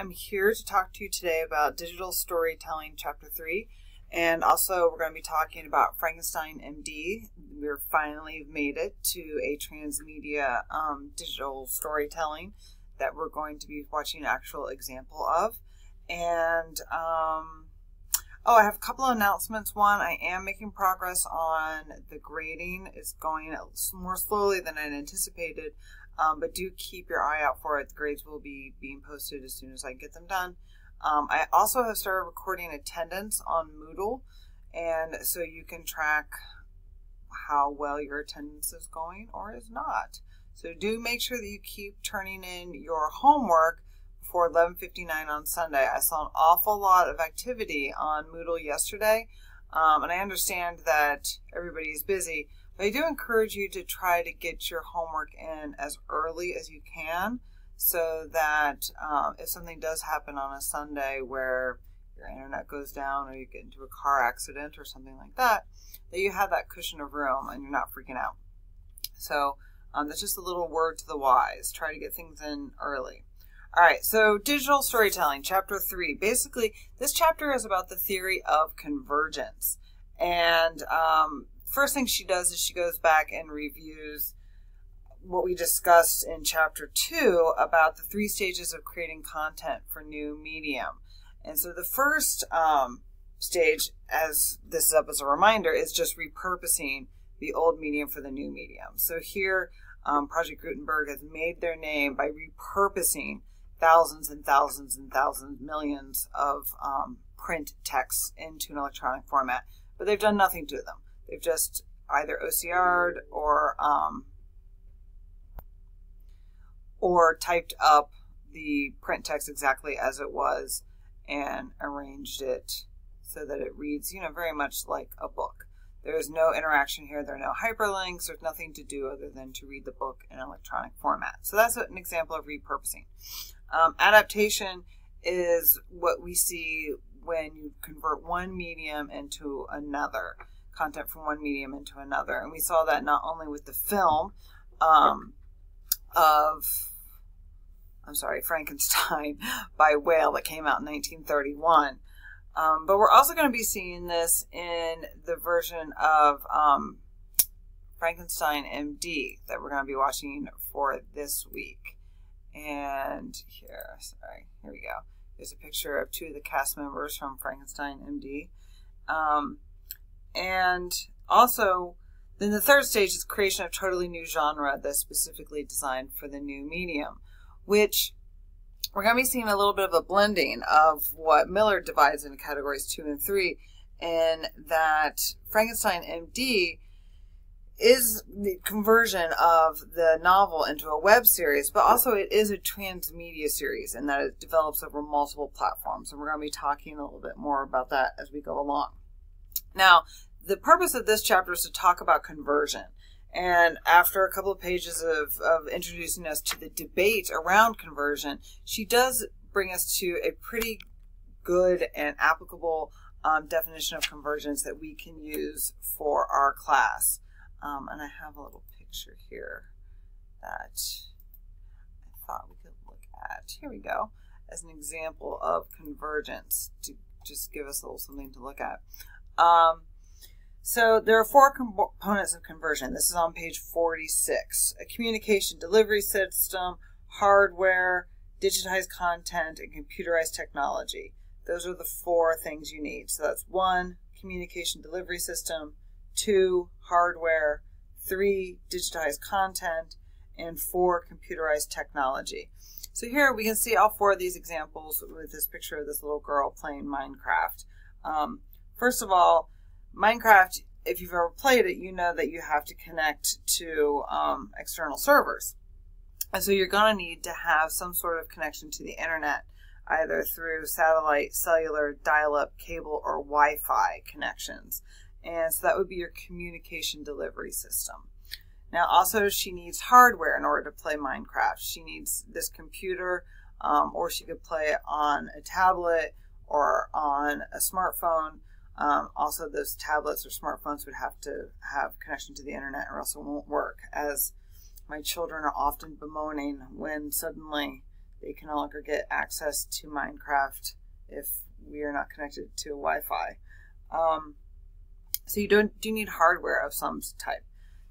I'm here to talk to you today about Digital Storytelling Chapter 3, and also we're going to be talking about Frankenstein MD. We're finally made it to a transmedia digital storytelling that we're going to be watching an actual example of. And I have a couple of announcements. One, I am making progress on the grading. It's going more slowly than I anticipated. But do keep your eye out for it. The grades will be being posted as soon as I get them done. I also have started recording attendance on Moodle, and so you can track how well your attendance is going or is not. So do make sure that you keep turning in your homework before 11:59 on Sunday. I saw an awful lot of activity on Moodle yesterday, and I understand that everybody is busy. But I do encourage you to try to get your homework in as early as you can so that if something does happen on a Sunday where your internet goes down or you get into a car accident or something like that, that you have that cushion of room and you're not freaking out. So that's just a little word to the wise. Try to get things in early. All right, so Digital Storytelling, Chapter 3. Basically, this chapter is about the theory of convergence. And first thing she does is she goes back and reviews what we discussed in Chapter 2 about the 3 stages of creating content for new medium. And so the first stage, as this is up as a reminder, is just repurposing the old medium for the new medium. So here, Project Gutenberg has made their name by repurposing thousands and thousands and thousands, millions of print texts into an electronic format, but they've done nothing to them. They've just either OCR'd or typed up the print text exactly as it was and arranged it so that it reads, very much like a book. There is no interaction here. There are no hyperlinks. There's nothing to do other than to read the book in electronic format. So that's an example of repurposing. Adaptation is what we see when you convert one medium into another, content from one medium into another. And we saw that not only with the film Frankenstein by Whale that came out in 1931. But we're also going to be seeing this in the version of Frankenstein MD that we're going to be watching for this week. And here we go. There's a picture of 2 of the cast members from Frankenstein MD. And also, then the third stage is creation of totally new genre that's specifically designed for the new medium, which we're going to be seeing a little bit of a blending of what Miller divides into categories 2 and 3, and that Frankenstein MD is the conversion of the novel into a web series, but also it is a transmedia series in that it develops over multiple platforms. And we're going to be talking a little bit more about that as we go along. Now, the purpose of this chapter is to talk about conversion. And after a couple of pages of introducing us to the debate around conversion, she does bring us to a pretty good and applicable definition of convergence that we can use for our class. And I have a little picture here that I thought we could look at. Here we go, as an example of convergence to just give us a little something to look at. So there are 4 components of conversion. This is on page 46. A communication delivery system, hardware, digitized content, and computerized technology. Those are the 4 things you need. So that's 1, communication delivery system, 2, hardware, 3, digitized content, and 4, computerized technology. So here we can see all 4 of these examples with this picture of this little girl playing Minecraft. First of all, Minecraft, if you've ever played it, you know that you have to connect to external servers. And so you're going to need to have some sort of connection to the internet, either through satellite, cellular, dial-up, cable, or Wi-Fi connections. And so that would be your communication delivery system. Now also she needs hardware in order to play Minecraft. She needs this computer, or she could play it on a tablet or on a smartphone. Also, those tablets or smartphones would have to have connection to the internet or else it won't work, as my children are often bemoaning when suddenly they can no longer get access to Minecraft if we are not connected to Wi-Fi. So you do need hardware of some type.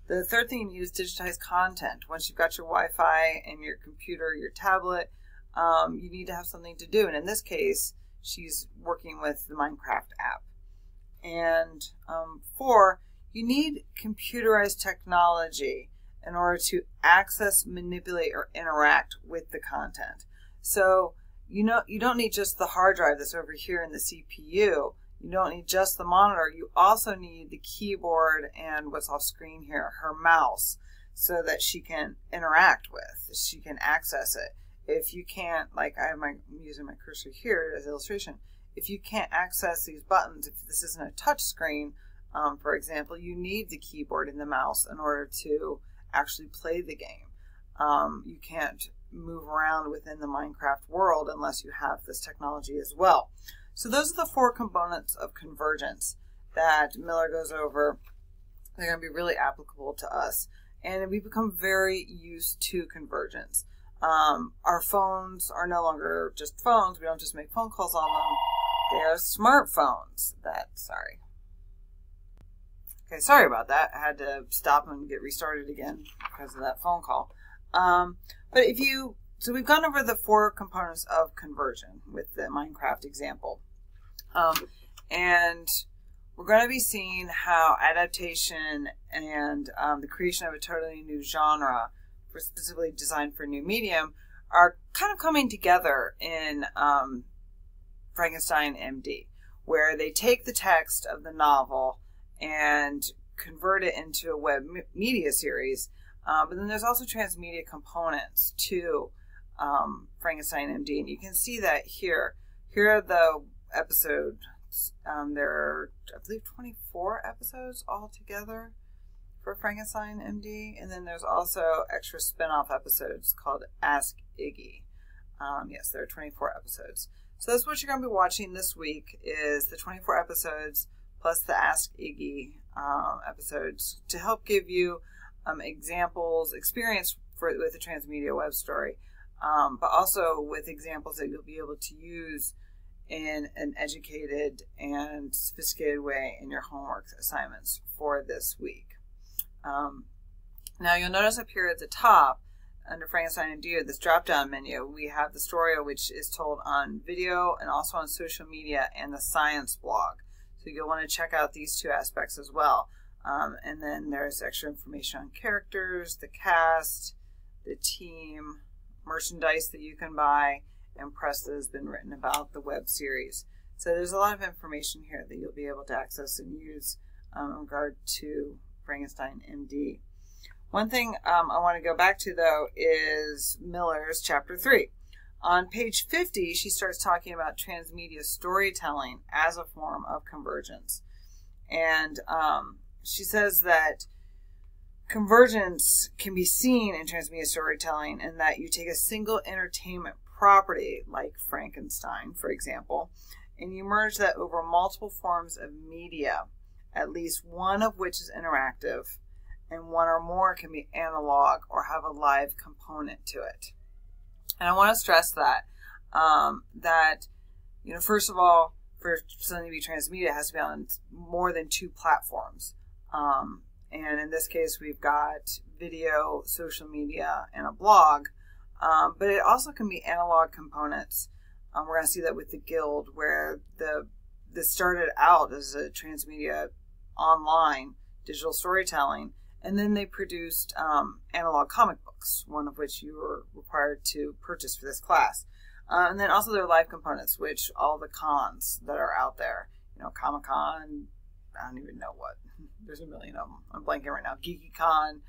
The third thing you need is digitized content. Once you've got your Wi-Fi and your computer, your tablet, you need to have something to do. And in this case, she's working with the Minecraft app. And 4, you need computerized technology in order to access, manipulate, or interact with the content. So you don't need just the hard drive that's over here in the CPU. You don't need just the monitor. You also need the keyboard and what's off screen here, her mouse, so that she can interact with, she can access it. If you can't, like I'm using my cursor here as illustration, if you can't access these buttons, if this isn't a touch screen, for example, you need the keyboard and the mouse in order to actually play the game. You can't move around within the Minecraft world unless you have this technology as well. So those are the 4 components of convergence that Miller goes over. They're going to be really applicable to us. And we've become very used to convergence. Our phones are no longer just phones. We don't just make phone calls on them. They are smartphones. Sorry about that. I had to stop and get restarted again because of that phone call. So we've gone over the 4 components of conversion with the Minecraft example. And we're going to be seeing how adaptation and the creation of a totally new genre, specifically designed for a new medium, are kind of coming together in Frankenstein MD, where they take the text of the novel and convert it into a web media series. But then there's also transmedia components to Frankenstein MD, and you can see that here. Here are the episodes. There are, I believe, 24 episodes altogether for Frankenstein MD, and then there's also extra spin-off episodes called Ask Iggy. Yes, there are 24 episodes. So that's what you're going to be watching this week, is the 24 episodes plus the Ask Iggy episodes to help give you examples, experience with the transmedia web story, but also with examples that you'll be able to use in an educated and sophisticated way in your homework assignments for this week. Now you'll notice up here at the top, under Frankenstein MD, this drop-down menu, we have the story which is told on video and also on social media and the science blog. So you'll want to check out these 2 aspects as well. And then there's extra information on characters, the cast, the team, merchandise that you can buy, and press that has been written about the web series. So there's a lot of information here that you'll be able to access and use in regard to Frankenstein MD. One thing I want to go back to, though, is Miller's Chapter 3. On page 50, she starts talking about transmedia storytelling as a form of convergence. And she says that convergence can be seen in transmedia storytelling in that you take a single entertainment property, like Frankenstein, for example, and you merge that over multiple forms of media, at least one of which is interactive, and one or more can be analog or have a live component to it. And I want to stress that, first of all, for something to be transmedia, it has to be on more than 2 platforms. And in this case, we've got video, social media, and a blog. But it also can be analog components. We're going to see that with the Guild, where this started out as a transmedia online digital storytelling, and then they produced analog comic books, one of which you were required to purchase for this class. And then also there are live components, which all the cons that are out there, Comic-Con, I don't even know what. There's a million of them. I'm blanking right now. GeekyCon,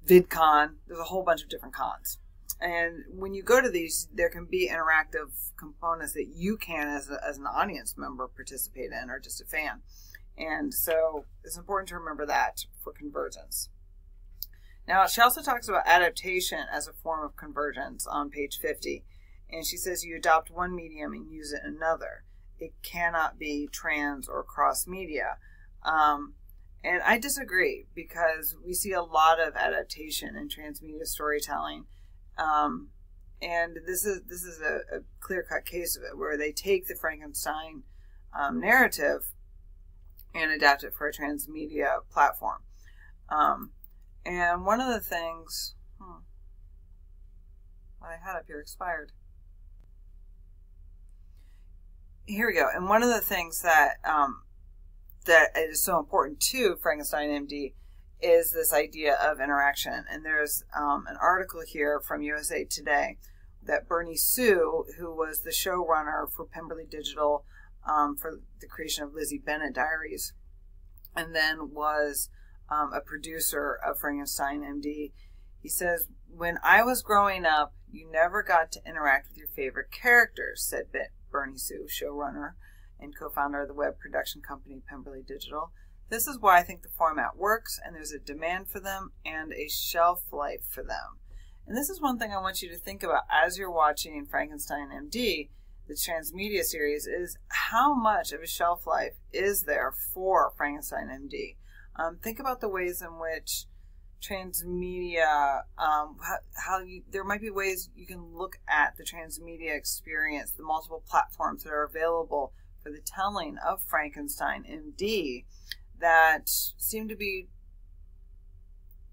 VidCon. There's a whole bunch of different cons. And when you go to these, there can be interactive components that you can, as an audience member, participate in, or just a fan. And so it's important to remember that for convergence. Now, she also talks about adaptation as a form of convergence on page 50. And she says you adopt one medium and use it in another. It cannot be trans or cross media. And I disagree, because we see a lot of adaptation in transmedia storytelling, And this is a clear-cut case of it, where they take the Frankenstein narrative and adapt it for a transmedia platform. And one of the things, what I had up here expired. Here we go. And one of the things that that is so important to Frankenstein MD is this idea of interaction. And there's an article here from USA Today that Bernie Sue, who was the showrunner for Pemberley Digital for the creation of Lizzie Bennet Diaries, and then was a producer of Frankenstein MD, he says, "When I was growing up, you never got to interact with your favorite characters," said Bernie Sue, showrunner and co-founder of the web production company Pemberley Digital. "This is why I think the format works, and there's a demand for them and a shelf life for them." And this is one thing I want you to think about as you're watching Frankenstein MD, the transmedia series, is how much of a shelf life is there for Frankenstein MD? Think about the ways in which transmedia, there might be ways you can look at the transmedia experience, the multiple platforms that are available for the telling of Frankenstein MD that seem to be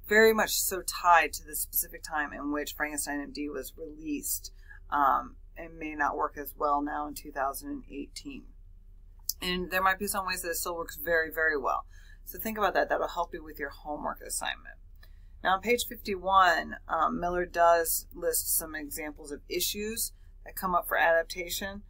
very much so tied to the specific time in which Frankenstein MD was released, and may not work as well now in 2018. And there might be some ways that it still works very, very well. So think about that. That'll help you with your homework assignment. Now on page 51, Miller does list some examples of issues that come up for adaptation.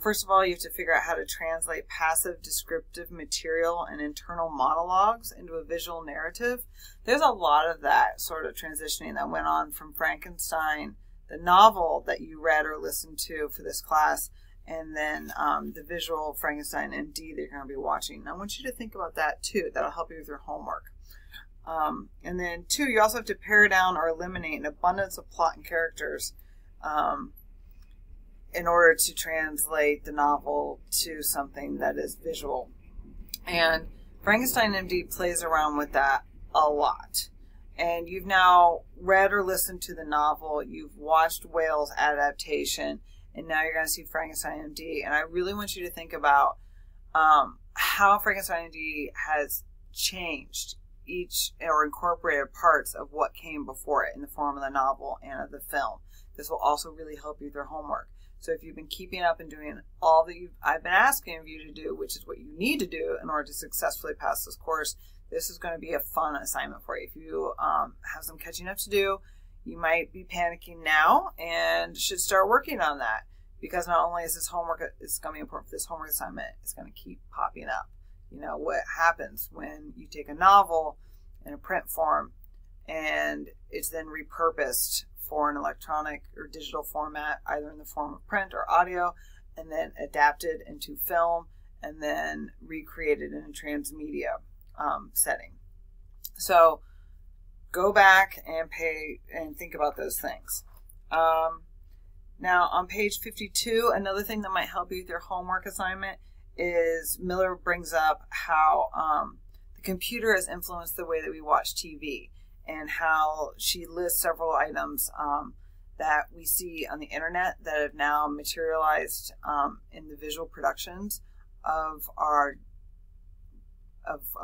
First of all, you have to figure out how to translate passive descriptive material and internal monologues into a visual narrative. There's a lot of that sort of transitioning that went on from Frankenstein, the novel that you read or listened to for this class, and then the visual Frankenstein MD that you're going to be watching. And I want you to think about that too. That'll help you with your homework. And then 2, you also have to pare down or eliminate an abundance of plot and characters in order to translate the novel to something that is visual. And Frankenstein MD plays around with that a lot. And you've now read or listened to the novel, you've watched Whale's adaptation, and now you're going to see Frankenstein MD. And I really want you to think about how Frankenstein MD has changed each or incorporated parts of what came before it in the form of the novel and of the film. This will also really help you with your homework. So if you've been keeping up and doing all that I've been asking of you to do, which is what you need to do in order to successfully pass this course, this is going to be a fun assignment for you. If you have some catching up to do, you might be panicking now and should start working on that, because not only is this homework, it's going to be important for this homework assignment, it's going to keep popping up. You know, what happens when you take a novel in a print form and it's then repurposed for an electronic or digital format, either in the form of print or audio, and then adapted into film, and then recreated in a transmedia setting. So go back and think about those things. Now on page 52, another thing that might help you with your homework assignment is Miller brings up how the computer has influenced the way that we watch TV, and how she lists several items that we see on the internet that have now materialized in the visual productions of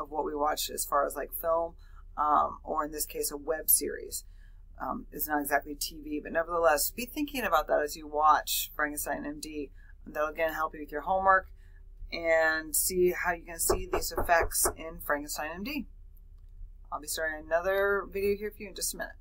what we watch, as far as like film, or in this case a web series. It's not exactly TV, but nevertheless, be thinking about that as you watch Frankenstein MD. That'll again help you with your homework and see how you can see these effects in Frankenstein MD. I'll be starting another video here for you in just a minute.